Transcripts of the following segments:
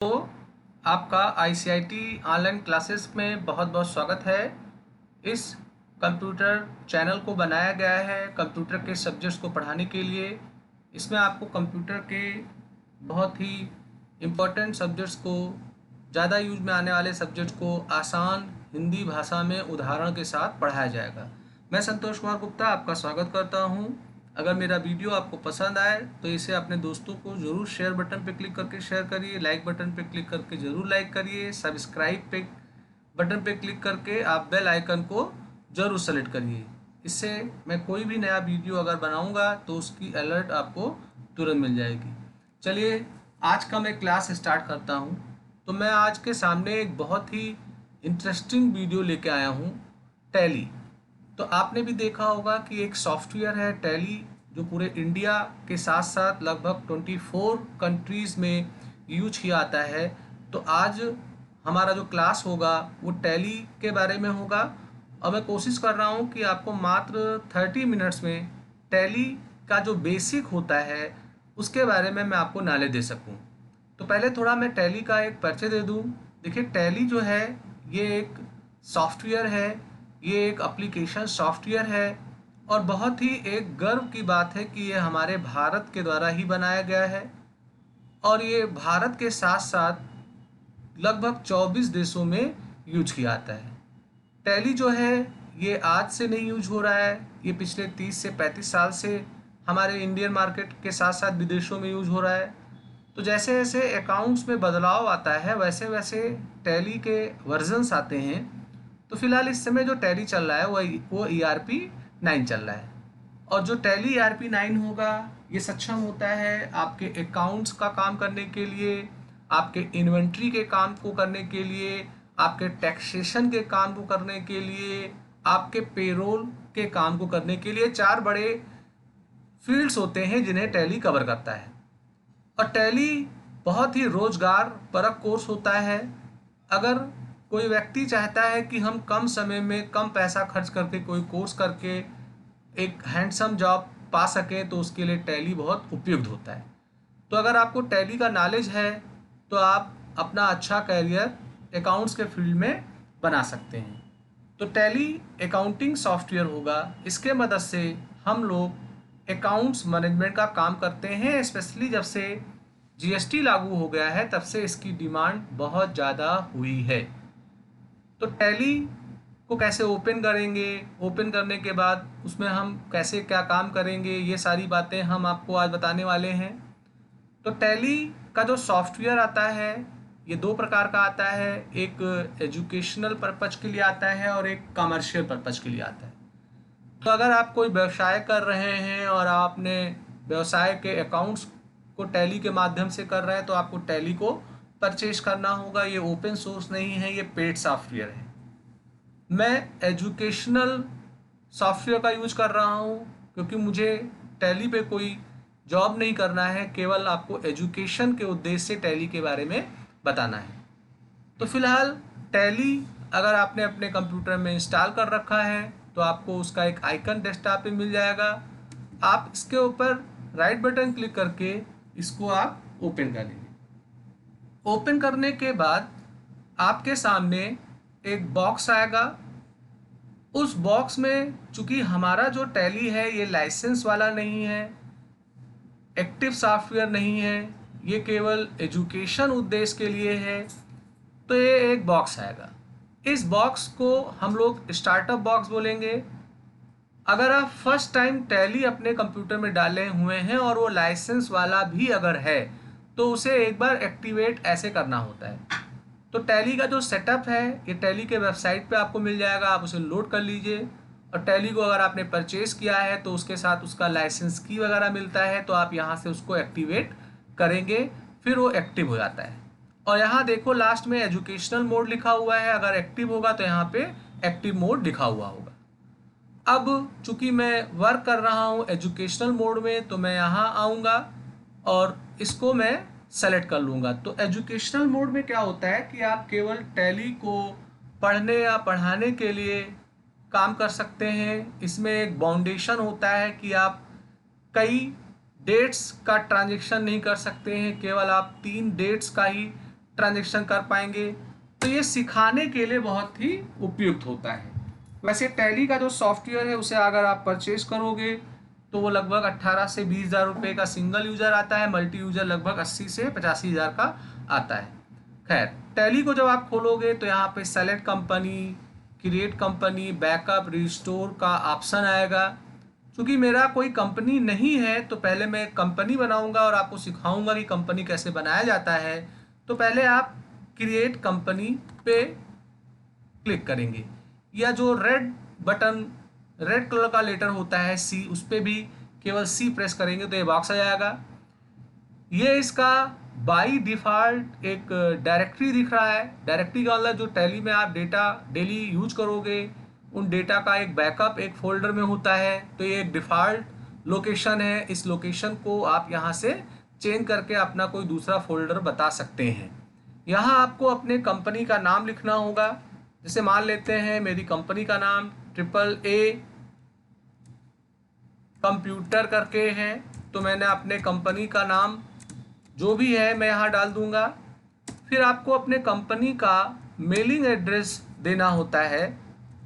तो आपका ICIT online classes में बहुत बहुत स्वागत है। इस कंप्यूटर चैनल को बनाया गया है कंप्यूटर के सब्जेक्ट्स को पढ़ाने के लिए। इसमें आपको कंप्यूटर के बहुत ही इम्पोर्टेंट सब्जेक्ट्स को, ज़्यादा यूज में आने वाले सब्जेक्ट्स को आसान हिंदी भाषा में उदाहरण के साथ पढ़ाया जाएगा। मैं संतोष कुमार गुप्ता आपका स्वागत करता हूँ। अगर मेरा वीडियो आपको पसंद आए तो इसे अपने दोस्तों को ज़रूर शेयर बटन पर क्लिक करके शेयर करिए, लाइक बटन पर क्लिक करके ज़रूर लाइक करिए, सब्सक्राइब पे बटन पर क्लिक करके आप बेल आइकन को ज़रूर सेलेक्ट करिए। इससे मैं कोई भी नया वीडियो अगर बनाऊंगा तो उसकी अलर्ट आपको तुरंत मिल जाएगी। चलिए आज का मैं क्लास स्टार्ट करता हूं। तो मैं आज के सामने एक बहुत ही इंटरेस्टिंग वीडियो लेके आया हूं, टैली। तो आपने भी देखा होगा कि एक सॉफ्टवेयर है टैली, जो पूरे इंडिया के साथ साथ लगभग 24 कंट्रीज़ में यूज किया आता है। तो आज हमारा जो क्लास होगा वो टैली के बारे में होगा और मैं कोशिश कर रहा हूँ कि आपको मात्र 30 मिनट्स में टैली का जो बेसिक होता है उसके बारे में मैं आपको नॉलेज दे सकूँ। तो पहले थोड़ा मैं टैली का एक परिचय दे दूँ। देखिए, टैली जो है ये एक सॉफ्टवेयर है, ये एक एप्लीकेशन सॉफ्टवेयर है और बहुत ही एक गर्व की बात है कि ये हमारे भारत के द्वारा ही बनाया गया है और ये भारत के साथ साथ लगभग 24 देशों में यूज किया जाता है। टैली जो है ये आज से नहीं यूज हो रहा है, ये पिछले 30 से 35 साल से हमारे इंडियन मार्केट के साथ साथ विदेशों में यूज हो रहा है। तो जैसे जैसे अकाउंट्स में बदलाव आता है वैसे वैसे टैली के वर्जन्स आते हैं। तो फिलहाल इस समय जो टैली चल रहा है वो ERP 9 चल रहा है और जो टैली ERP 9 होगा ये सक्षम होता है आपके अकाउंट्स का काम करने के लिए, आपके इन्वेंट्री के काम को करने के लिए, आपके टैक्सेशन के काम को करने के लिए, आपके पेरोल के काम को करने के लिए। 4 बड़े फील्ड्स होते हैं जिन्हें टैली कवर करता है और टैली बहुत ही रोजगार परक कोर्स होता है। अगर कोई व्यक्ति चाहता है कि हम कम समय में कम पैसा खर्च करके कोई कोर्स करके एक हैंडसम जॉब पा सके तो उसके लिए टैली बहुत उपयुक्त होता है। तो अगर आपको टैली का नॉलेज है तो आप अपना अच्छा कैरियर अकाउंट्स के फील्ड में बना सकते हैं। तो टैली अकाउंटिंग सॉफ्टवेयर होगा, इसके मदद से हम लोग अकाउंट्स मैनेजमेंट का काम करते हैं। स्पेशली जब से GST लागू हो गया है तब से इसकी डिमांड बहुत ज़्यादा हुई है। तो टैली को कैसे ओपन करेंगे, ओपन करने के बाद उसमें हम कैसे क्या काम करेंगे, ये सारी बातें हम आपको आज बताने वाले हैं। तो टैली का जो सॉफ्टवेयर आता है ये 2 प्रकार का आता है, एक एजुकेशनल पर्पज के लिए आता है और एक कमर्शियल पर्पज के लिए आता है। तो अगर आप कोई व्यवसाय कर रहे हैं और आपने व्यवसाय के अकाउंट्स को टैली के माध्यम से कर रहे हैं तो आपको टैली को परचेज करना होगा। ये ओपन सोर्स नहीं है, ये पेड सॉफ्टवेयर है। मैं एजुकेशनल सॉफ्टवेयर का यूज कर रहा हूँ क्योंकि मुझे टैली पे कोई जॉब नहीं करना है, केवल आपको एजुकेशन के उद्देश्य से टैली के बारे में बताना है। तो फिलहाल टैली अगर आपने अपने कंप्यूटर में इंस्टॉल कर रखा है तो आपको उसका एक आइकन डेस्कटॉप पे मिल जाएगा। आप इसके ऊपर राइट बटन क्लिक करके इसको आप ओपन कर लेंगे। ओपन करने के बाद आपके सामने एक बॉक्स आएगा। उस बॉक्स में चूंकि हमारा जो टैली है ये लाइसेंस वाला नहीं है, एक्टिव सॉफ्टवेयर नहीं है, ये केवल एजुकेशन उद्देश्य के लिए है, तो ये एक बॉक्स आएगा। इस बॉक्स को हम लोग स्टार्टअप बॉक्स बोलेंगे। अगर आप फर्स्ट टाइम टैली अपने कंप्यूटर में डाले हुए हैं और वो लाइसेंस वाला भी अगर है तो उसे एक बार एक्टिवेट ऐसे करना होता है। तो टैली का जो सेटअप है ये टैली के वेबसाइट पे आपको मिल जाएगा, आप उसे लोड कर लीजिए। और टैली को अगर आपने परचेज किया है तो उसके साथ उसका लाइसेंस की वगैरह मिलता है, तो आप यहाँ से उसको एक्टिवेट करेंगे, फिर वो एक्टिव हो जाता है। और यहाँ देखो लास्ट में एजुकेशनल मोड लिखा हुआ है, अगर एक्टिव होगा तो यहाँ पे एक्टिव मोड लिखा हुआ होगा। अब चूंकि मैं वर्क कर रहा हूँ एजुकेशनल मोड में तो मैं यहाँ आऊँगा और इसको मैं सेलेक्ट कर लूँगा। तो एजुकेशनल मोड में क्या होता है कि आप केवल टैली को पढ़ने या पढ़ाने के लिए काम कर सकते हैं। इसमें एक बाउंडेशन होता है कि आप कई डेट्स का ट्रांजैक्शन नहीं कर सकते हैं, केवल आप 3 डेट्स का ही ट्रांजेक्शन कर पाएंगे। तो ये सिखाने के लिए बहुत ही उपयुक्त होता है। वैसे टैली का जो सॉफ्टवेयर है उसे अगर आप परचेज करोगे तो वो लगभग 18 से 20 हज़ार रुपये का सिंगल यूज़र आता है, मल्टी यूज़र लगभग 80 से 85 हज़ार का आता है। खैर, टैली को जब आप खोलोगे तो यहाँ पे select company, create company, backup, restore का ऑप्शन आएगा। क्योंकि मेरा कोई कंपनी नहीं है तो पहले मैं कंपनी बनाऊंगा और आपको सिखाऊंगा कि कंपनी कैसे बनाया जाता है। तो पहले आप क्रिएट कंपनी पे क्लिक करेंगे, या जो रेड बटन, रेड कलर का लेटर होता है सी, उस पर भी केवल सी प्रेस करेंगे तो ये बॉक्स आ जाएगा। ये इसका बाई डिफ़ॉल्ट एक डायरेक्टरी दिख रहा है। डायरेक्टरी का मतलब जो टैली में आप डेटा डेली यूज करोगे उन डेटा का एक बैकअप एक फोल्डर में होता है। तो ये एक डिफ़ॉल्ट लोकेशन है। इस लोकेशन को आप यहाँ से चेंज करके अपना कोई दूसरा फोल्डर बता सकते हैं। यहाँ आपको अपने कंपनी का नाम लिखना होगा। जैसे मान लेते हैं मेरी कंपनी का नाम AAA कंप्यूटर करके है, तो मैंने अपने कंपनी का नाम जो भी है मैं यहाँ डाल दूँगा। फिर आपको अपने कंपनी का मेलिंग एड्रेस देना होता है।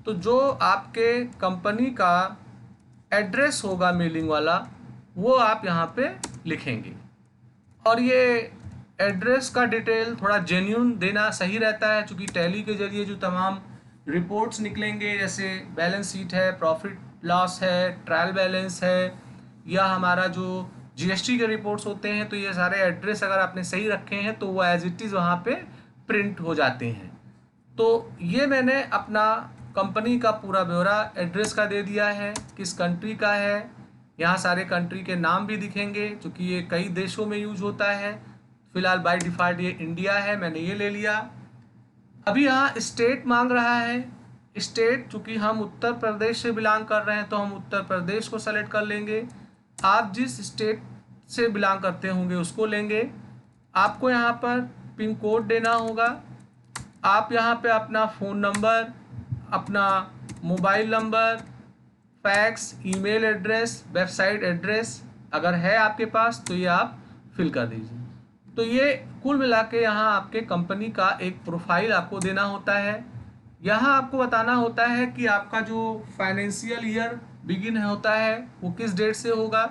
तो जो आपके कंपनी का एड्रेस होगा मेलिंग वाला, वो आप यहाँ पे लिखेंगे। और ये एड्रेस का डिटेल थोड़ा जेन्युइन देना सही रहता है, क्योंकि टैली के जरिए जो तमाम रिपोर्ट्स निकलेंगे, जैसे बैलेंस शीट है, प्रॉफिट लॉस है, ट्रायल बैलेंस है, या हमारा जो जीएसटी के रिपोर्ट्स होते हैं, तो ये सारे एड्रेस अगर आपने सही रखे हैं तो वो एज इट इज़ वहाँ पे प्रिंट हो जाते हैं। तो ये मैंने अपना कंपनी का पूरा ब्यौरा एड्रेस का दे दिया है, किस कंट्री का है। यहाँ सारे कंट्री के नाम भी दिखेंगे, क्योंकि ये कई देशों में यूज होता है। फिलहाल बाय डिफ़ॉल्ट ये इंडिया है, मैंने ये ले लिया। अभी यहाँ स्टेट मांग रहा है। स्टेट, चूँकि हम उत्तर प्रदेश से बिलोंग कर रहे हैं तो हम उत्तर प्रदेश को सेलेक्ट कर लेंगे। आप जिस स्टेट से बिलोंग करते होंगे उसको लेंगे। आपको यहाँ पर पिन कोड देना होगा। आप यहाँ पे अपना फ़ोन नंबर, अपना mobile number, fax, email address, website address अगर है आपके पास तो ये आप फिल कर दीजिए। तो ये कुल मिला के यहाँ आपके कंपनी का एक प्रोफाइल आपको देना होता है। यहाँ आपको बताना होता है कि आपका जो फाइनेंशियल ईयर बिगिन होता है वो किस डेट से होगा।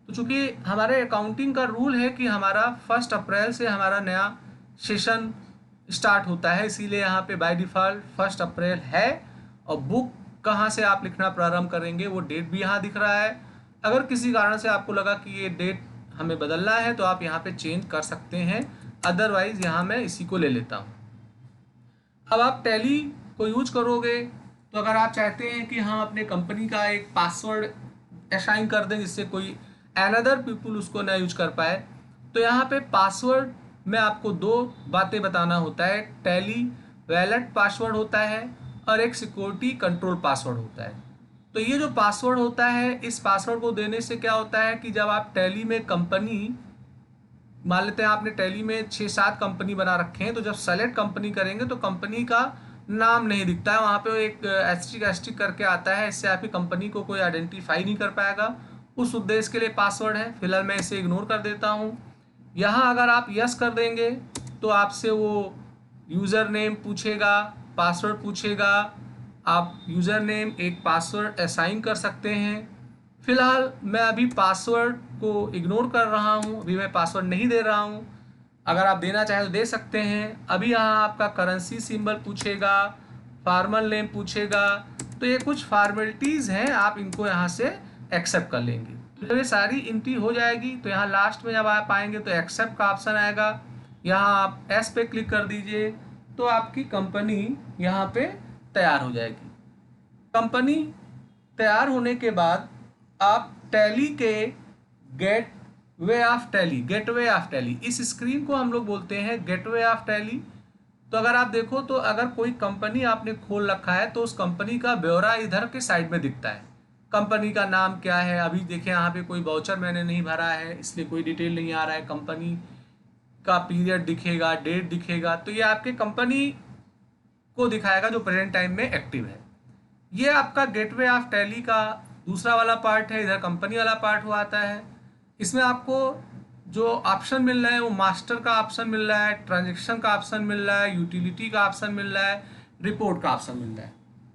तो चूँकि हमारे अकाउंटिंग का रूल है कि हमारा 1 अप्रैल से हमारा नया सेशन स्टार्ट होता है, इसीलिए यहाँ पे बाय डिफ़ॉल्ट 1 अप्रैल है। और बुक कहाँ से आप लिखना प्रारंभ करेंगे वो डेट भी यहाँ दिख रहा है। अगर किसी कारण से आपको लगा कि ये डेट हमें बदलना है तो आप यहाँ पे चेंज कर सकते हैं, अदरवाइज़ यहाँ मैं इसी को ले लेता हूँ। अब आप टैली को यूज करोगे तो अगर आप चाहते हैं कि हम अपने कंपनी का एक पासवर्ड असाइन कर दें जिससे कोई अनदर पीपल उसको ना यूज कर पाए, तो यहाँ पे पासवर्ड में आपको 2 बातें बताना होता है। टैली वैलेट पासवर्ड होता है और एक सिक्योरिटी कंट्रोल पासवर्ड होता है। तो ये जो पासवर्ड होता है, इस पासवर्ड को देने से क्या होता है कि जब आप टैली में कंपनी, मान लेते हैं आपने टैली में 6-7 कंपनी बना रखे हैं, तो जब सेलेक्ट कंपनी करेंगे तो कंपनी का नाम नहीं दिखता है, वहाँ पे एक एस्ट्रिक करके आता है। इससे आपकी कंपनी को कोई आइडेंटिफाई नहीं कर पाएगा। उस उद्देश्य के लिए पासवर्ड है। फिलहाल मैं इसे इग्नोर कर देता हूँ। यहाँ अगर आप यस कर देंगे तो आपसे वो यूज़र नेम पूछेगा, पासवर्ड पूछेगा। आप यूज़र नेम एक पासवर्ड असाइन कर सकते हैं। फ़िलहाल मैं अभी पासवर्ड को इग्नोर कर रहा हूँ, अभी मैं पासवर्ड नहीं दे रहा हूँ। अगर आप देना चाहें तो दे सकते हैं। अभी यहाँ आपका करेंसी सिंबल पूछेगा, फार्मल नेम पूछेगा। तो ये कुछ फॉर्मेलिटीज़ हैं, आप इनको यहाँ से एक्सेप्ट कर लेंगे। तो जब ये सारी एंट्री हो जाएगी तो यहाँ लास्ट में जब आप आएंगे तो एक्सेप्ट का ऑप्शन आएगा। यहाँ आप एस पे क्लिक कर दीजिए तो आपकी कंपनी यहाँ पे तैयार हो जाएगी। कंपनी तैयार होने के बाद आप टैली के गेटवे ऑफ टैली, इस स्क्रीन को हम लोग बोलते हैं गेटवे ऑफ टैली। तो अगर आप देखो तो अगर कोई कंपनी आपने खोल रखा है तो उस कंपनी का ब्यौरा इधर के साइड में दिखता है। कंपनी का नाम क्या है, अभी देखिए यहाँ पे कोई वाउचर मैंने नहीं भरा है इसलिए कोई डिटेल नहीं आ रहा है। कंपनी का पीरियड दिखेगा, डेट दिखेगा। तो ये आपके कंपनी को दिखाएगा जो प्रेजेंट टाइम में एक्टिव है। ये आपका गेटवे ऑफ टैली का दूसरा वाला पार्ट है। इधर कंपनी वाला पार्ट हुआ आता है। इसमें आपको जो ऑप्शन मिल रहे हैं वो मास्टर का ऑप्शन मिल रहा है, ट्रांजेक्शन का ऑप्शन मिल रहा है, यूटिलिटी का ऑप्शन मिल रहा है, रिपोर्ट का ऑप्शन मिल रहा है।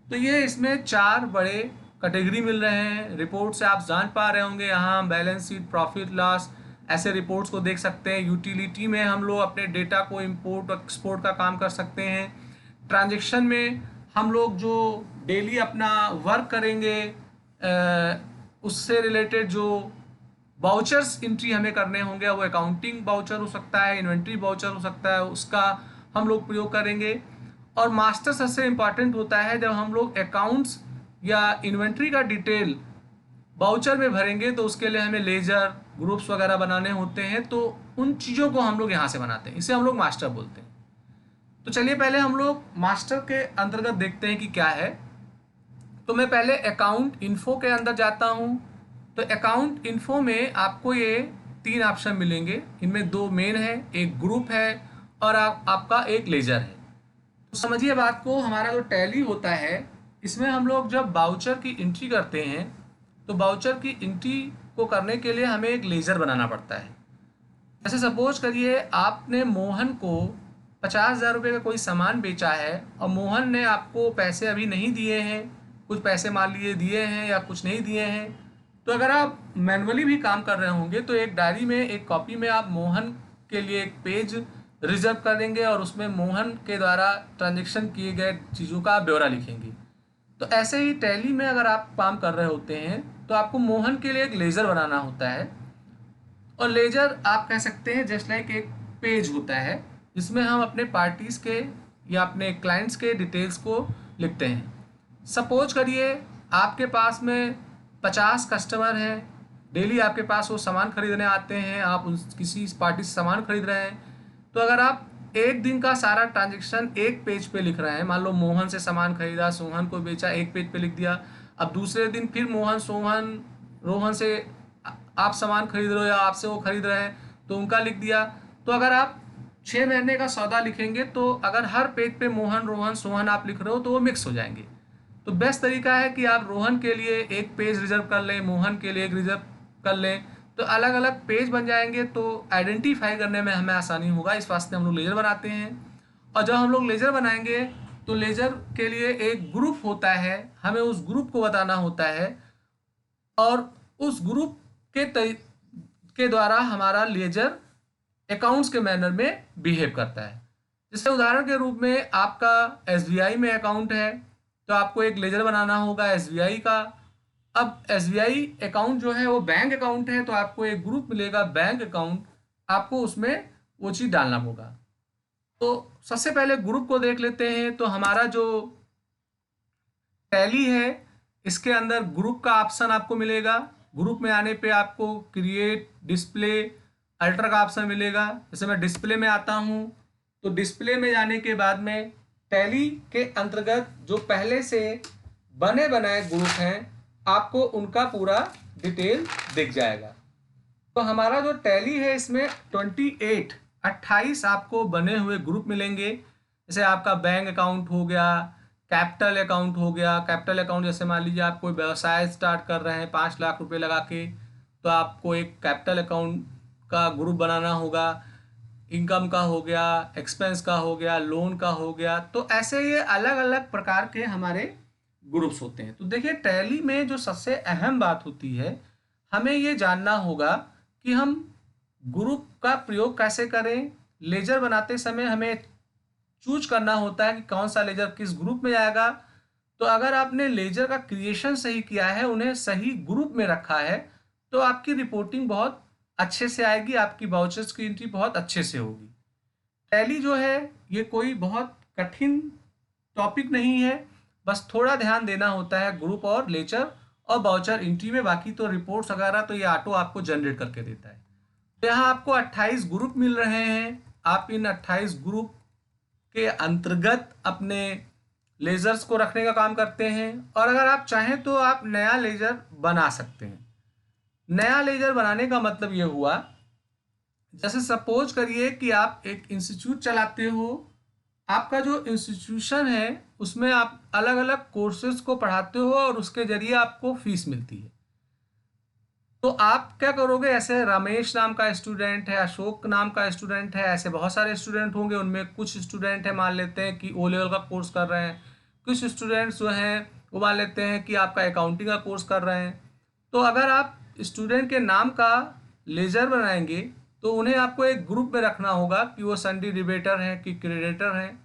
तो ये इसमें 4 बड़े कैटेगरी मिल रहे हैं। रिपोर्ट से आप जान पा रहे होंगे, यहाँ बैलेंस शीट, प्रॉफिट लॉस, ऐसे रिपोर्ट्स को देख सकते हैं। यूटिलिटी में हम लोग अपने डेटा को इंपोर्ट और एक्सपोर्ट का काम कर सकते हैं। ट्रांजेक्शन में हम लोग जो डेली अपना वर्क करेंगे उससे रिलेटेड जो बाउचर्स एंट्री हमें करने होंगे, वो अकाउंटिंग बाउचर हो सकता है, इन्वेंट्री बाउचर हो सकता है, उसका हम लोग प्रयोग करेंगे। और मास्टर सबसे इम्पॉर्टेंट होता है, जब हम लोग अकाउंट्स या इन्वेंट्री का डिटेल बाउचर में भरेंगे तो उसके लिए हमें लेजर ग्रुप्स वगैरह बनाने होते हैं। तो उन चीज़ों को हम लोग यहाँ से बनाते हैं, इसे हम लोग मास्टर बोलते हैं। तो चलिए पहले हम लोग मास्टर के अंतर्गत देखते हैं कि क्या है। तो मैं पहले अकाउंट इन्फो के अंदर जाता हूँ। तो अकाउंट इन्फो में आपको ये 3 ऑप्शन मिलेंगे। इनमें 2 मेन है, एक ग्रुप है और आपका एक लेजर है। तो समझिए बात को, हमारा जो टैली होता है इसमें हम लोग जब बाउचर की एंट्री करते हैं तो बाउचर की एंट्री को करने के लिए हमें एक लेजर बनाना पड़ता है। जैसे सपोज करिए आपने मोहन को 50,000 रुपये का कोई सामान बेचा है और मोहन ने आपको पैसे अभी नहीं दिए हैं, कुछ पैसे मान लीजिए दिए हैं या कुछ नहीं दिए हैं। तो अगर आप मैनुअली भी काम कर रहे होंगे तो एक डायरी में, एक कॉपी में आप मोहन के लिए एक पेज रिजर्व कर देंगे और उसमें मोहन के द्वारा ट्रांजेक्शन किए गए चीज़ों का ब्यौरा लिखेंगे। तो ऐसे ही टैली में अगर आप काम कर रहे होते हैं तो आपको मोहन के लिए एक लेजर बनाना होता है। और लेजर आप कह सकते हैं जस्ट लाइक एक पेज होता है जिसमें हम अपने पार्टीज़ के या अपने क्लाइंट्स के डिटेल्स को लिखते हैं। सपोज करिए आपके पास में 50 कस्टमर हैं, डेली आपके पास वो सामान खरीदने आते हैं, आप किसी पार्टी से सामान खरीद रहे हैं। तो अगर आप एक दिन का सारा ट्रांजेक्शन एक पेज पे लिख रहे हैं, मान लो मोहन से सामान खरीदा, सोहन को बेचा, एक पेज पे लिख दिया। अब दूसरे दिन फिर मोहन, सोहन, रोहन से आप सामान खरीद रहे हो या आपसे वो खरीद रहे हैं तो उनका लिख दिया। तो अगर आप 6 महीने का सौदा लिखेंगे तो अगर हर पेज पे मोहन, रोहन, सोहन आप लिख रहे हो तो वो मिक्स हो जाएंगे। तो बेस्ट तरीका है कि आप रोहन के लिए एक पेज रिजर्व कर लें, मोहन के लिए एक रिजर्व कर लें, तो अलग अलग पेज बन जाएंगे। तो आइडेंटिफाई करने में हमें आसानी होगा, इस वास्ते हम लोग लेजर बनाते हैं। और जब हम लोग लेजर बनाएंगे तो लेजर के लिए एक ग्रुप होता है, हमें उस ग्रुप को बताना होता है और उस ग्रुप के द्वारा हमारा लेजर अकाउंट्स के मैनर में बिहेव करता है। जैसे उदाहरण के रूप में आपका एसबीआई में अकाउंट है तो आपको एक लेजर बनाना होगा एसबीआई का। अब एसबीआई अकाउंट जो है वो बैंक अकाउंट है तो आपको एक ग्रुप मिलेगा बैंक अकाउंट, आपको उसमें वो चीज़ डालना होगा। तो सबसे पहले ग्रुप को देख लेते हैं। तो हमारा जो टैली है इसके अंदर ग्रुप का ऑप्शन आपको मिलेगा। ग्रुप में आने पे आपको क्रिएट, डिस्प्ले, अल्टर का ऑप्शन मिलेगा। जैसे मैं डिस्प्ले में आता हूँ तो डिस्प्ले में जाने के बाद में टैली के अंतर्गत जो पहले से बने बनाए ग्रुप हैं आपको उनका पूरा डिटेल दिख जाएगा। तो हमारा जो टैली है इसमें 28 आपको बने हुए ग्रुप मिलेंगे। जैसे आपका बैंक अकाउंट हो गया, कैपिटल अकाउंट हो गया। कैपिटल अकाउंट जैसे मान लीजिए आप कोई व्यवसाय स्टार्ट कर रहे हैं 5 लाख रुपए लगा के, तो आपको एक कैपिटल अकाउंट का ग्रुप बनाना होगा। इनकम का हो गया, एक्सपेंस का हो गया, लोन का हो गया। तो ऐसे ये अलग अलग प्रकार के हमारे ग्रुप्स होते हैं। तो देखिए टैली में जो सबसे अहम बात होती है, हमें ये जानना होगा कि हम ग्रुप का प्रयोग कैसे करें। लेजर बनाते समय हमें चूज करना होता है कि कौन सा लेजर किस ग्रुप में जाएगा। तो अगर आपने लेजर का क्रिएशन सही किया है, उन्हें सही ग्रुप में रखा है, तो आपकी रिपोर्टिंग बहुत अच्छे से आएगी, आपकी वाउचर्स की एंट्री बहुत अच्छे से होगी। टैली जो है ये कोई बहुत कठिन टॉपिक नहीं है, बस थोड़ा ध्यान देना होता है ग्रुप और लेजर और वाउचर एंट्री में। बाकी तो रिपोर्ट्स वगैरह तो ये ऑटो आपको जनरेट करके देता है। तो यहाँ आपको 28 ग्रुप मिल रहे हैं। आप इन 28 ग्रुप के अंतर्गत अपने लेजर्स को रखने का काम करते हैं। और अगर आप चाहें तो आप नया लेजर बना सकते हैं। नया लेजर बनाने का मतलब ये हुआ, जैसे सपोज करिए कि आप एक इंस्टीट्यूट चलाते हो, आपका जो इंस्टीट्यूशन है उसमें आप अलग अलग कोर्सेज को पढ़ाते हो और उसके जरिए आपको फीस मिलती है। तो आप क्या करोगे, ऐसे रमेश नाम का स्टूडेंट है, अशोक नाम का स्टूडेंट है, ऐसे बहुत सारे स्टूडेंट होंगे। उनमें कुछ स्टूडेंट है मान लेते हैं कि ओ लेवल का कोर्स कर रहे हैं, कुछ स्टूडेंट्स जो हैं वो मान लेते हैं कि आपका अकाउंटिंग का कोर्स कर रहे हैं। तो अगर आप स्टूडेंट के नाम का लेजर बनाएंगे तो उन्हें आपको एक ग्रुप में रखना होगा कि वो सन्डी डिबेटर हैं कि क्रेडिटर हैं,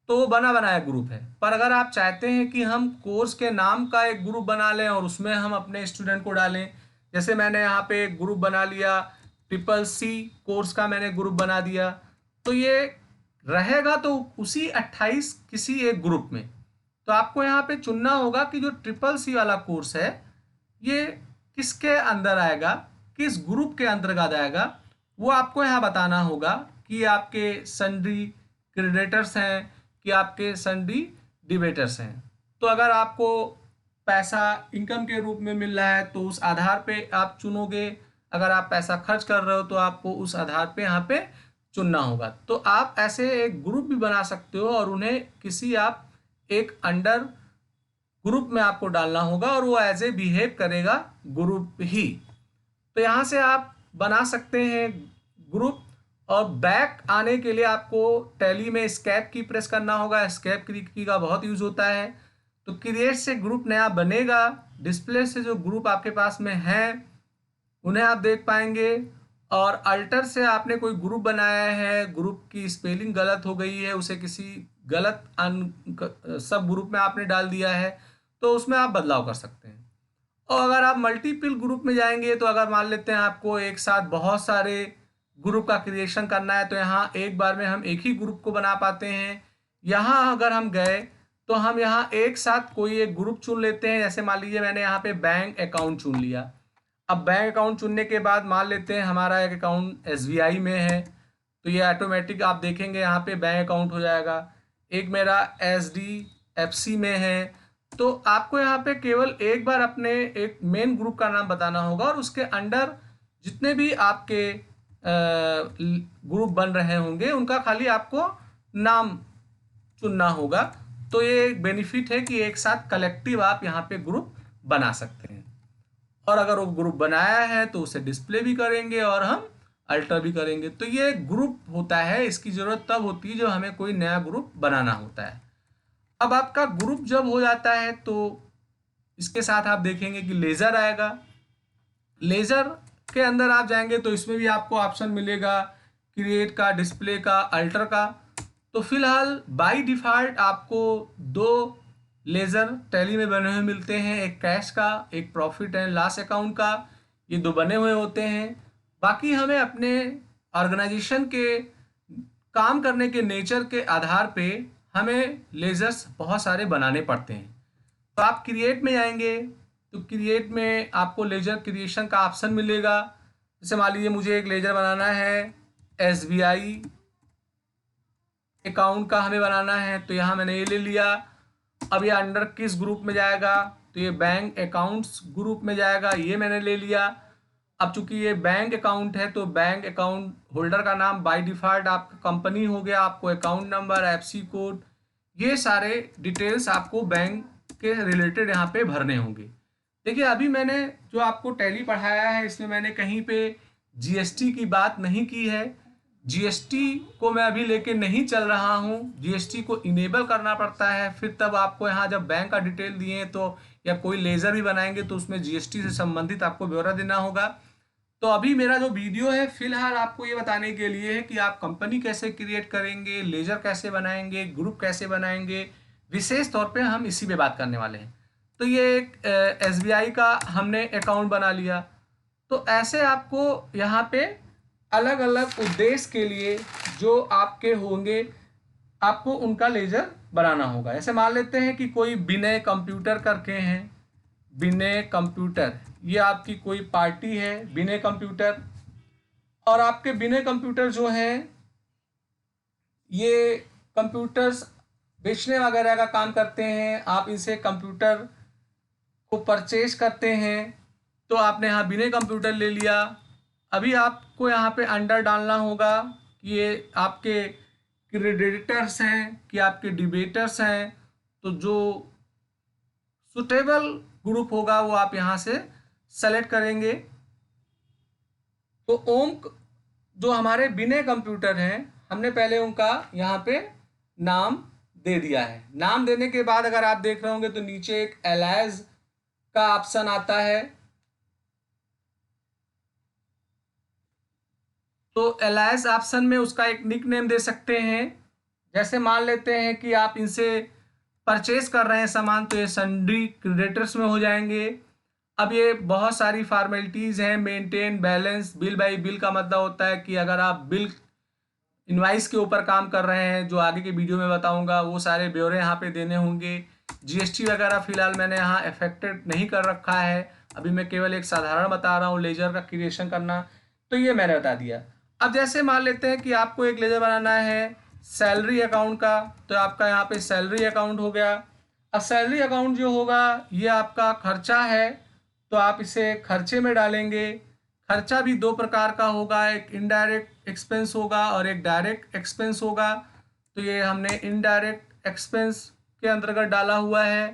तो वो बना बनाया ग्रुप है। पर अगर आप चाहते हैं कि हम कोर्स के नाम का एक ग्रुप बना लें और उसमें हम अपने स्टूडेंट को डालें, जैसे मैंने यहाँ पे एक ग्रुप बना लिया, CCC कोर्स का मैंने ग्रुप बना दिया, तो ये रहेगा तो उसी 28 किसी एक ग्रुप में। तो आपको यहाँ पे चुनना होगा कि जो CCC वाला कोर्स है ये किसके अंदर आएगा, किस ग्रुप के अंतर्गत आएगा, वो आपको यहाँ बताना होगा कि आपके सन्डी क्रेडिटर्स हैं कि आपके सन्डी डिबेटर्स हैं। तो अगर आपको पैसा इनकम के रूप में मिल रहा है तो उस आधार पे आप चुनोगे, अगर आप पैसा खर्च कर रहे हो तो आपको उस आधार पे यहाँ पे चुनना होगा। तो आप ऐसे एक ग्रुप भी बना सकते हो और उन्हें किसी आप एक अंडर ग्रुप में आपको डालना होगा और वो एज ए बिहेव करेगा ग्रुप ही। तो यहाँ से आप बना सकते हैं ग्रुप। और बैक आने के लिए आपको टैली में एस्केप की प्रेस करना होगा, एस्केप की का बहुत यूज होता है। तो क्रिएट से ग्रुप नया बनेगा, डिस्प्ले से जो ग्रुप आपके पास में है उन्हें आप देख पाएंगे। और अल्टर से आपने कोई ग्रुप बनाया है, ग्रुप की स्पेलिंग गलत हो गई है, उसे किसी गलत सब ग्रुप में आपने डाल दिया है, तो उसमें आप बदलाव कर सकते हैं। और अगर आप मल्टीपल ग्रुप में जाएंगे तो अगर मान लेते हैं आपको एक साथ बहुत सारे ग्रुप का क्रिएशन करना है तो यहाँ एक बार में हम एक ही ग्रुप को बना पाते हैं। यहाँ अगर हम गए तो हम यहाँ एक साथ कोई एक ग्रुप चुन लेते हैं। जैसे मान लीजिए मैंने यहाँ पे बैंक अकाउंट चुन लिया। अब बैंक अकाउंट चुनने के बाद मान लेते हैं हमारा एक अकाउंट SBI में है, तो ये ऑटोमेटिक आप देखेंगे यहाँ पे बैंक अकाउंट हो जाएगा। एक मेरा SDFC में है, तो आपको यहाँ पे केवल एक बार अपने एक मेन ग्रुप का नाम बताना होगा और उसके अंडर जितने भी आपके ग्रुप बन रहे होंगे उनका खाली आपको नाम चुनना होगा। तो ये एक बेनिफिट है कि एक साथ कलेक्टिव आप यहाँ पे ग्रुप बना सकते हैं। और अगर वो ग्रुप बनाया है तो उसे डिस्प्ले भी करेंगे और हम अल्टर भी करेंगे। तो ये ग्रुप होता है, इसकी ज़रूरत तब होती है जब हमें कोई नया ग्रुप बनाना होता है। अब आपका ग्रुप जब हो जाता है तो इसके साथ आप देखेंगे कि लेज़र आएगा। लेज़र के अंदर आप जाएंगे तो इसमें भी आपको ऑप्शन मिलेगा क्रिएट का, डिस्प्ले का, अल्टर का। तो फिलहाल बाय डिफ़ॉल्ट आपको दो लेज़र टैली में बने हुए मिलते हैं, एक कैश का, एक प्रॉफिट एंड लॉस अकाउंट का। ये दो बने हुए होते हैं। बाकी हमें अपने ऑर्गेनाइजेशन के काम करने के नेचर के आधार पे हमें लेज़र्स बहुत सारे बनाने पड़ते हैं। तो आप क्रिएट में जाएंगे तो क्रिएट में आपको लेजर क्रिएशन का ऑप्शन मिलेगा। जैसे मान लीजिए मुझे एक लेजर बनाना है, SBI अकाउंट का हमें बनाना है, तो यहाँ मैंने ये ले लिया। अब ये अंडर किस ग्रुप में जाएगा, तो ये बैंक अकाउंट्स ग्रुप में जाएगा, ये मैंने ले लिया। अब चूंकि ये बैंक अकाउंट है तो बैंक अकाउंट होल्डर का नाम बाय डिफ़ॉल्ट आपका कंपनी हो गया, आपको अकाउंट नंबर, FC कोड, ये सारे डिटेल्स आपको बैंक के रिलेटेड यहाँ पे भरने होंगे। देखिए अभी मैंने जो आपको टैली पढ़ाया है इसमें मैंने कहीं पे GST की बात नहीं की है। GST को मैं अभी लेके नहीं चल रहा हूँ, GST को इनेबल करना पड़ता है, फिर तब आपको यहाँ जब बैंक का डिटेल दिए तो या कोई लेज़र भी बनाएंगे तो उसमें GST से संबंधित आपको ब्यौरा देना होगा। तो अभी मेरा जो वीडियो है फिलहाल आपको ये बताने के लिए है कि आप कंपनी कैसे क्रिएट करेंगे, लेजर कैसे बनाएंगे, ग्रुप कैसे बनाएंगे, विशेष तौर पे हम इसी पे बात करने वाले हैं। तो ये एक SBI का हमने अकाउंट बना लिया। तो ऐसे आपको यहाँ पे अलग अलग उद्देश्य के लिए जो आपके होंगे आपको उनका लेजर बनाना होगा। ऐसे मान लेते हैं कि कोई विनय कंप्यूटर करके हैं, विनय कंप्यूटर, ये आपकी कोई पार्टी है विनय कंप्यूटर। और आपके विनय कंप्यूटर जो हैं ये कंप्यूटर्स बेचने वगैरह का काम करते हैं, आप इनसे कंप्यूटर को परचेज करते हैं। तो आपने यहाँ विनय कंप्यूटर ले लिया। अभी आपको यहाँ पे अंडर डालना होगा कि ये आपके क्रेडिटर्स हैं कि आपके डिबेटर्स हैं। तो जो सुटेबल ग्रुप होगा वो आप यहाँ से सेलेक्ट करेंगे। तो जो हमारे बिने कंप्यूटर हैं, हमने पहले उनका यहाँ पे नाम दे दिया है। नाम देने के बाद अगर आप देख रहे होंगे तो नीचे एक एलाइज का ऑप्शन आता है। तो एलाइज ऑप्शन में उसका एक निक नेम दे सकते हैं। जैसे मान लेते हैं कि आप इनसे परचेज कर रहे हैं सामान, तो ये सन्ड्री क्रेडिटर्स में हो जाएंगे। अब ये बहुत सारी फॉर्मेलिटीज़ हैं। Maintain balance, bill by bill का मतलब होता है कि अगर आप बिल इनवाइस के ऊपर काम कर रहे हैं, जो आगे के वीडियो में बताऊंगा, वो सारे ब्यौरे यहाँ पे देने होंगे। जीएसटी वगैरह फिलहाल मैंने यहाँ अफेक्टेड नहीं कर रखा है, अभी मैं केवल एक साधारण बता रहा हूँ लेजर का क्रिएशन करना, तो ये मैंने बता दिया। अब जैसे मान लेते हैं कि आपको एक लेजर बनाना है सैलरी अकाउंट का, तो आपका यहाँ पे सैलरी अकाउंट हो गया। अब सैलरी अकाउंट जो होगा ये आपका खर्चा है, तो आप इसे खर्चे में डालेंगे। खर्चा भी दो प्रकार का होगा, एक इनडायरेक्ट एक्सपेंस होगा और एक डायरेक्ट एक्सपेंस होगा। तो ये हमने इनडायरेक्ट एक्सपेंस के अंतर्गत डाला हुआ है।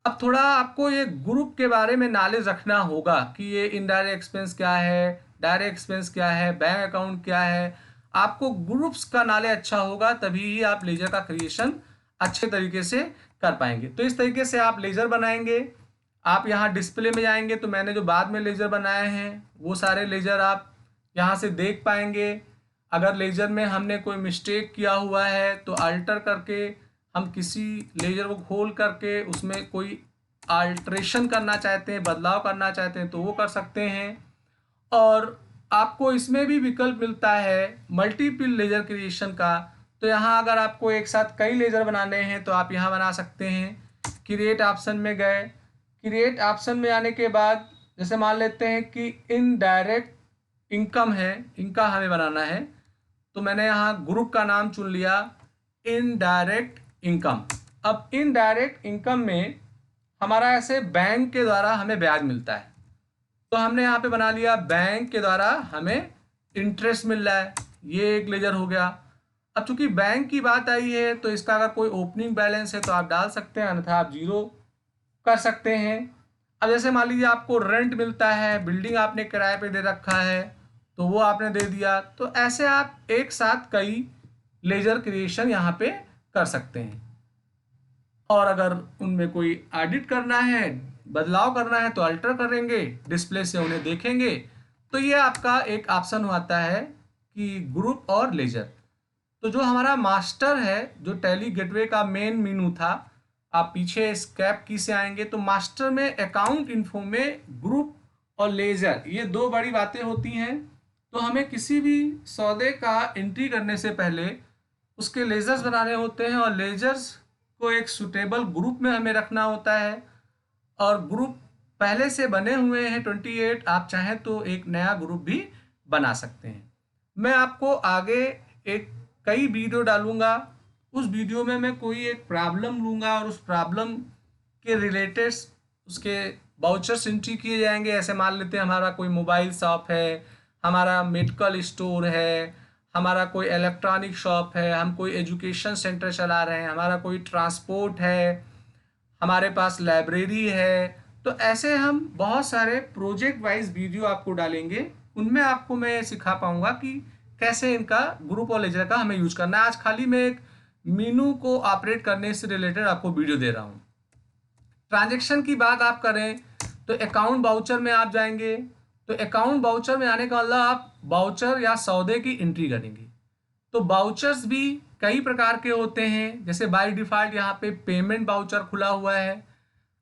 अब थोड़ा आपको ये ग्रुप के बारे में नॉलेज रखना होगा कि ये इनडायरेक्ट एक्सपेंस क्या है, डायरेक्ट एक्सपेंस क्या है, बैंक अकाउंट क्या है। आपको ग्रुप्स का नॉलेज अच्छा होगा, तभी ही आप लेजर का क्रिएशन अच्छे तरीके से कर पाएंगे। तो इस तरीके से आप लेजर बनाएंगे। आप यहाँ डिस्प्ले में जाएंगे तो मैंने जो बाद में लेजर बनाए हैं वो सारे लेजर आप यहाँ से देख पाएंगे। अगर लेजर में हमने कोई मिस्टेक किया हुआ है तो अल्टर करके हम किसी लेजर को खोल करके उसमें कोई अल्ट्रेशन करना चाहते हैं, बदलाव करना चाहते हैं, तो वो कर सकते हैं। और आपको इसमें भी विकल्प मिलता है मल्टीपल लेजर क्रिएशन का। तो यहाँ अगर आपको एक साथ कई लेजर बनाने हैं तो आप यहाँ बना सकते हैं। क्रिएट ऑप्शन में गए, क्रिएट ऑप्शन में आने के बाद जैसे मान लेते हैं कि इनडायरेक्ट इनकम है, इनका हमें बनाना है, तो मैंने यहाँ ग्रुप का नाम चुन लिया इनडायरेक्ट इनकम। अब इनडायरेक्ट इनकम में हमारा ऐसे बैंक के द्वारा हमें ब्याज मिलता है, तो हमने यहाँ पे बना लिया बैंक के द्वारा हमें इंटरेस्ट मिल रहा है, ये एक लेजर हो गया। अब चूंकि बैंक की बात आई है तो इसका अगर कोई ओपनिंग बैलेंस है तो आप डाल सकते हैं, अन्यथा आप जीरो कर सकते हैं। अब जैसे मान लीजिए आपको रेंट मिलता है, बिल्डिंग आपने किराए पे दे रखा है तो वो आपने दे दिया। तो ऐसे आप एक साथ कई लेजर क्रिएशन यहाँ पे कर सकते हैं। और अगर उनमें कोई एडिट करना है, बदलाव करना है, तो अल्टर करेंगे, डिस्प्ले से उन्हें देखेंगे। तो ये आपका एक ऑप्शन आता है कि ग्रुप और लेजर। तो जो हमारा मास्टर है, जो टैली गेटवे का मेन मेनू था, आप पीछे स्कैप की से आएंगे तो मास्टर में अकाउंट इन्फो में ग्रुप और लेजर ये दो बड़ी बातें होती हैं। तो हमें किसी भी सौदे का एंट्री करने से पहले उसके लेजर्स बनाने होते हैं और लेजर्स को एक सुटेबल ग्रुप में हमें रखना होता है। और ग्रुप पहले से बने हुए हैं 28, आप चाहें तो एक नया ग्रुप भी बना सकते हैं। मैं आपको आगे एक कई वीडियो डालूंगा, उस वीडियो में मैं कोई एक प्रॉब्लम लूँगा और उस प्रॉब्लम के रिलेटेड उसके वाउचर्स एंट्री किए जाएंगे। ऐसे मान लेते हैं हमारा कोई मोबाइल शॉप है, हमारा मेडिकल स्टोर है, हमारा कोई इलेक्ट्रॉनिक शॉप है, हम कोई एजुकेशन सेंटर चला रहे हैं, हमारा कोई ट्रांसपोर्ट है, हमारे पास लाइब्रेरी है। तो ऐसे हम बहुत सारे प्रोजेक्ट वाइज वीडियो आपको डालेंगे, उनमें आपको मैं सिखा पाऊंगा कि कैसे इनका ग्रुप और लेजर का हमें यूज करना है। आज खाली मैं एक मीनू को ऑपरेट करने से रिलेटेड आपको वीडियो दे रहा हूँ। ट्रांजैक्शन की बात आप करें तो अकाउंट वाउचर में आप जाएंगे, तो अकाउंट वाउचर में आने का मतलब आप वाउचर या सौदे की एंट्री करेंगे। तो वाउचर्स भी कई प्रकार के होते हैं, जैसे बाय डिफ़ॉल्ट यहाँ पे पेमेंट वाउचर खुला हुआ है,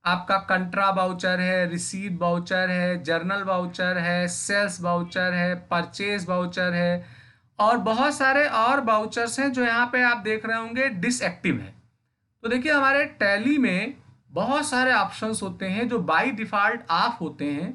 आपका कंट्रा वाउचर है, रिसीट वाउचर है, जर्नल वाउचर है, सेल्स वाउचर है, परचेज वाउचर है, और बहुत सारे और वाउचर्स हैं जो यहाँ पे आप देख रहे होंगे डिसएक्टिव है। तो देखिए हमारे टैली में बहुत सारे ऑप्शंस होते हैं जो बाय डिफ़ॉल्ट ऑफ होते हैं।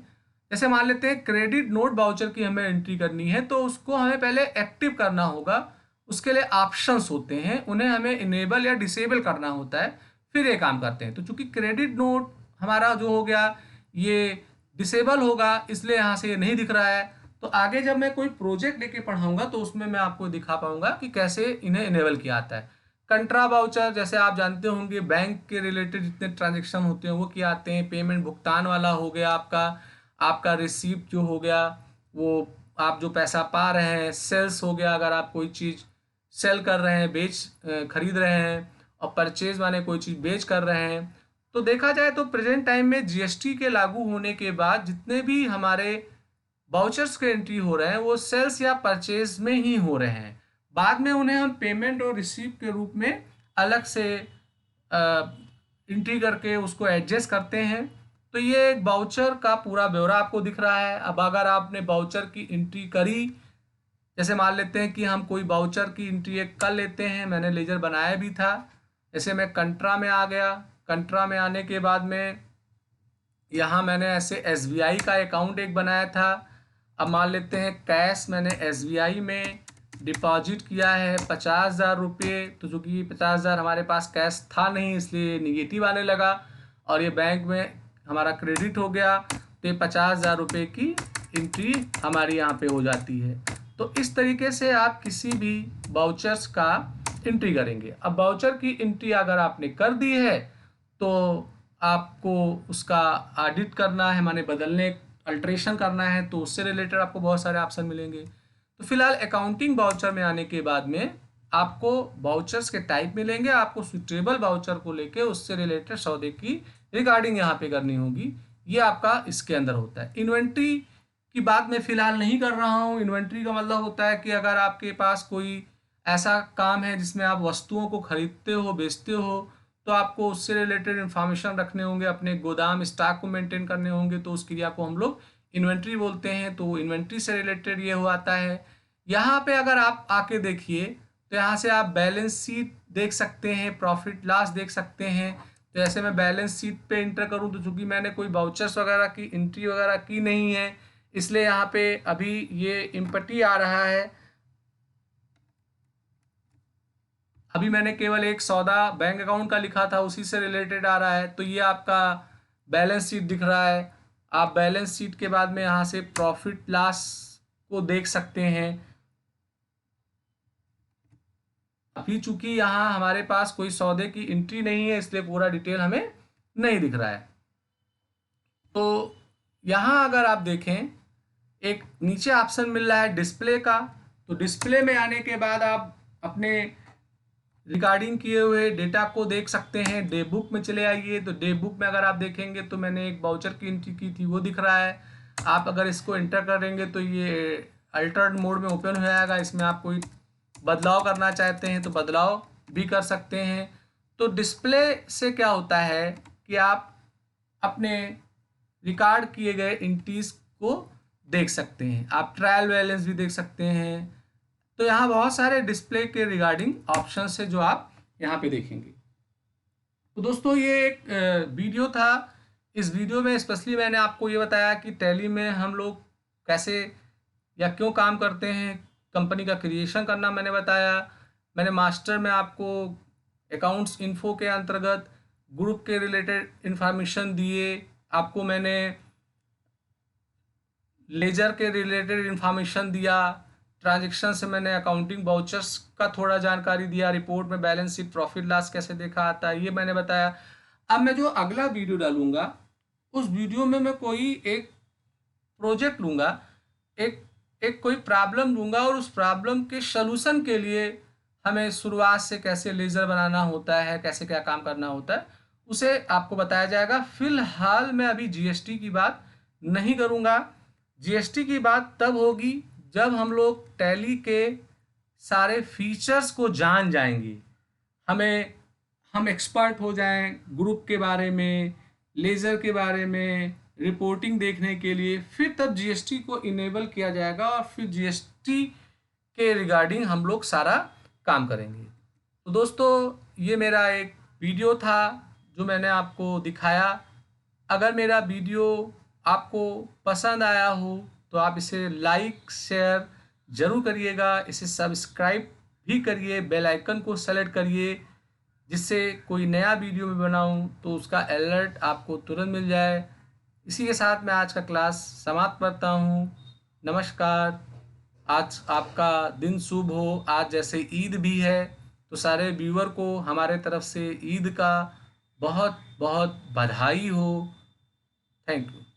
जैसे मान लेते हैं क्रेडिट नोट वाउचर की हमें एंट्री करनी है तो उसको हमें पहले एक्टिव करना होगा, उसके लिए ऑप्शंस होते हैं, उन्हें हमें इनेबल या डिसेबल करना होता है, फिर ये काम करते हैं। तो चूंकि क्रेडिट नोट हमारा जो हो गया ये डिसेबल होगा, इसलिए यहाँ से ये नहीं दिख रहा है। तो आगे जब मैं कोई प्रोजेक्ट लेके पढ़ाऊंगा तो उसमें मैं आपको दिखा पाऊंगा कि कैसे इन्हें इनेबल किया आता है। कंट्रा वाउचर जैसे आप जानते होंगे बैंक के रिलेटेड जितने ट्रांजेक्शन होते हैं वो किए आते हैं। पेमेंट भुगतान वाला हो गया आपका, आपका रिसीप्ट जो हो गया वो आप जो पैसा पा रहे हैं, सेल्स हो गया, अगर आप कोई चीज़ सेल कर रहे हैं, खरीद रहे हैं, और परचेज माने कोई चीज़ बेच कर रहे हैं। तो देखा जाए तो प्रेजेंट टाइम में जीएसटी के लागू होने के बाद जितने भी हमारे वाउचर्स के एंट्री हो रहे हैं वो सेल्स या परचेज में ही हो रहे हैं। बाद में उन्हें हम पेमेंट और रिसीव के रूप में अलग से एंट्री करके उसको एडजस्ट करते हैं। तो ये एक वाउचर का पूरा ब्यौरा आपको दिख रहा है। अब अगर आपने वाउचर की एंट्री करी, जैसे मान लेते हैं कि हम कोई वाउचर की एंट्री एक कर लेते हैं, मैंने लेजर बनाया भी था। जैसे मैं कंट्रा में आ गया, कंट्रा में आने के बाद में यहाँ मैंने ऐसे एसबीआई का अकाउंट एक बनाया था। अब मान लेते हैं कैश मैंने एसबीआई में डिपॉजिट किया है 50,000 रुपये। तो चूँकि 50,000 हमारे पास कैश था नहीं, इसलिए निगेटिव आने लगा और ये बैंक में हमारा क्रेडिट हो गया। तो ये 50,000 रुपये की एंट्री हमारी यहाँ पे हो जाती है। तो इस तरीके से आप किसी भी वाउचर्स का एंट्री करेंगे। अब वाउचर की एंट्री अगर आपने कर दी है तो आपको उसका ऑडिट करना है, माने बदलने, अल्ट्रेशन करना है, तो उससे रिलेटेड आपको बहुत सारे ऑप्शन मिलेंगे। तो फिलहाल अकाउंटिंग वाउचर में आने के बाद में आपको वाउचर्स के टाइप मिलेंगे। आपको सुटेबल वाउचर को लेके उससे रिलेटेड सौदे की रिगार्डिंग यहाँ पे करनी होगी। ये आपका इसके अंदर होता है। इन्वेंट्री की बात मैं फिलहाल नहीं कर रहा हूँ। इन्वेंट्री का मतलब होता है कि अगर आपके पास कोई ऐसा काम है जिसमें आप वस्तुओं को खरीदते हो, बेचते हो, तो आपको उससे रिलेटेड इन्फॉर्मेशन रखने होंगे, अपने गोदाम स्टॉक को मेंटेन करने होंगे, तो उस क्रिया को हम लोग इन्वेंट्री बोलते हैं। तो इन्वेंट्री से रिलेटेड ये हो आता है। यहाँ पे अगर आप आके देखिए तो यहाँ से आप बैलेंस शीट देख सकते हैं, प्रॉफिट लॉस देख सकते हैं। तो ऐसे मैं बैलेंस शीट पे इंटर करूँ तो चूँकि मैंने कोई वाउचर्स वगैरह की एंट्री वगैरह की नहीं है, इसलिए यहाँ पे अभी ये इम्पटी आ रहा है। अभी मैंने केवल एक सौदा बैंक अकाउंट का लिखा था, उसी से रिलेटेड आ रहा है। तो ये आपका बैलेंस शीट दिख रहा है। आप बैलेंस शीट के बाद में यहाँ से प्रॉफिट लॉस को देख सकते हैं। अभी चूंकि यहाँ हमारे पास कोई सौदे की एंट्री नहीं है, इसलिए पूरा डिटेल हमें नहीं दिख रहा है। तो यहाँ अगर आप देखें, एक नीचे ऑप्शन मिल रहा है डिस्प्ले का। तो डिस्प्ले में आने के बाद आप अपने रिकॉर्डिंग किए हुए डेटा को देख सकते हैं। डे बुक में चले आइए, तो डे बुक में अगर आप देखेंगे तो मैंने एक वाउचर की एंट्री की थी, वो दिख रहा है। आप अगर इसको एंटर करेंगे तो ये अल्टर्ड मोड में ओपन हो जाएगा। इसमें आप कोई बदलाव करना चाहते हैं तो बदलाव भी कर सकते हैं। तो डिस्प्ले से क्या होता है कि आप अपने रिकॉर्ड किए गए एंट्रीज को देख सकते हैं। आप ट्रायल बैलेंस भी देख सकते हैं। तो यहाँ बहुत सारे डिस्प्ले के रिगार्डिंग ऑप्शन है जो आप यहाँ पे देखेंगे। तो दोस्तों ये एक वीडियो था। इस वीडियो में स्पेशली मैंने आपको ये बताया कि टैली में हम लोग कैसे या क्यों काम करते हैं। कंपनी का क्रिएशन करना मैंने बताया। मैंने मास्टर में आपको अकाउंट्स इन्फो के अंतर्गत ग्रुप के रिलेटेड इंफॉर्मेशन दिए। आपको मैंने लेजर के रिलेटेड इंफॉर्मेशन दिया। ट्रांजेक्शन से मैंने अकाउंटिंग वाउचर्स का थोड़ा जानकारी दिया। रिपोर्ट में बैलेंस शीट, प्रॉफिट लॉस कैसे देखा आता है, ये मैंने बताया। अब मैं जो अगला वीडियो डालूंगा उस वीडियो में मैं कोई एक प्रोजेक्ट लूँगा, एक कोई प्रॉब्लम लूँगा और उस प्रॉब्लम के सलूशन के लिए हमें शुरुआत से कैसे लेज़र बनाना होता है, कैसे क्या काम करना होता है, उसे आपको बताया जाएगा। फिलहाल मैं अभी जीएसटी की बात नहीं करूँगा। जीएसटी की बात तब होगी जब हम लोग टैली के सारे फीचर्स को जान जाएंगे, हम एक्सपर्ट हो जाएं ग्रुप के बारे में, लेज़र के बारे में, रिपोर्टिंग देखने के लिए। फिर तब जीएसटी को इनेबल किया जाएगा और फिर जीएसटी के रिगार्डिंग हम लोग सारा काम करेंगे। तो दोस्तों ये मेरा एक वीडियो था जो मैंने आपको दिखाया। अगर मेरा वीडियो आपको पसंद आया हो तो आप इसे लाइक शेयर ज़रूर करिएगा। इसे सब्सक्राइब भी करिए, बेल आइकन को सेलेक्ट करिए, जिससे कोई नया वीडियो में बनाऊं तो उसका अलर्ट आपको तुरंत मिल जाए। इसी के साथ मैं आज का क्लास समाप्त करता हूं। नमस्कार। आज आपका दिन शुभ हो। आज जैसे ईद भी है तो सारे व्यूअर को हमारे तरफ से ईद का बहुत बहुत बधाई हो। Thank you.